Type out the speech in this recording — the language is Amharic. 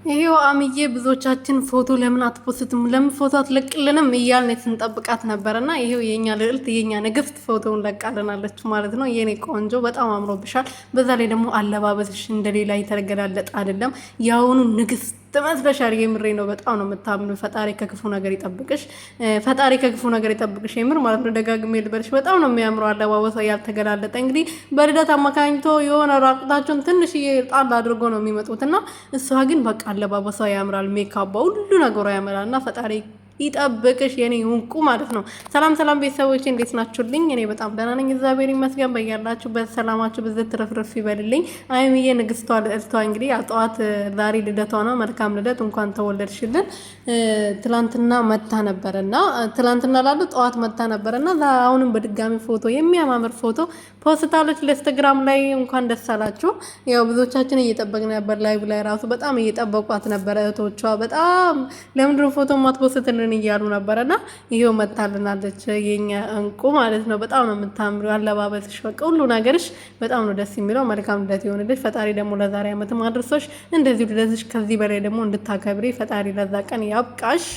ይሄው አምዬ ብዙዎቻችን ፎቶ ለምን አትፖስትም ለምን ፎቶ አትለቅልንም እያልን ስንጠብቃት ነበርና ይሄው የኛ ልዕልት የኛ ንግስት ፎቶውን ለቃልናለች ማለት ነው። የኔ ቆንጆ በጣም አምሮብሻል። በዛ ላይ ደግሞ አለባበስሽ እንደሌላ የተረገላለጠ አይደለም። ያውኑ ንግስት ትመስለሻል። የምሬ ነው። በጣም ነው የምታምኑ። ፈጣሪ ከክፉ ነገር ይጠብቅሽ። ፈጣሪ ከክፉ ነገር ይጠብቅሽ። የምር ማለት ነው። ደጋግሜ ልበልሽ። በጣም ነው የሚያምረው አለባበሷ ያልተገላለጠ። እንግዲህ በልደት አማካኝቶ የሆነ ራቁታቸውን ትንሽዬ ጣል አድርጎ ነው የሚመጡት እና እሷ ግን በቃ አለባበሷ ያምራል። ሜካባ ሁሉ ነገሯ ያምራል እና ፈጣሪ ይጠብቅሽ የኔ እንቁ ማለት ነው። ሰላም ሰላም ቤተሰቦቼ እንዴት ናችሁልኝ? እኔ በጣም ደህና ነኝ፣ እግዚአብሔር ይመስገን። በያላችሁ በሰላማችሁ ብዝት ትረፍረፍ ይበልልኝ። አይምዬ ንግስቷ ልዕልቷ እንግዲህ ጠዋት ዛሬ ልደቷ ነው። መልካም ልደት፣ እንኳን ተወለድሽልን። ትላንትና መታ ነበረና ትላንትና ላሉ ጠዋት መታ ነበረና አሁንም በድጋሚ ፎቶ የሚያማምር ፎቶ ፖስታሎች ለኢንስታግራም ላይ እንኳን ደስ አላችሁ። ያው ብዙዎቻችን እየጠበቅን ነበር፣ ላይቭ ላይ ራሱ በጣም እየጠበቋት ነበረ እህቶቿ። በጣም ለምንድነው ፎቶ ማትፖስትን እያሉ ነበረና ይሄው መታልናለች የኛ እንቁ ማለት ነው። በጣም ነው የምታምሪው። አለባበስሽ በቃ ሁሉ ነገርሽ በጣም ነው ደስ የሚለው። መልካም ልደት ይሆንልሽ። ፈጣሪ ደግሞ ለዛሬ ዓመት ማድረሶሽ እንደዚህ ልደትሽ ከዚህ በላይ ደግሞ እንድታከብሪ ፈጣሪ ለዛ ቀን ያብቃሽ።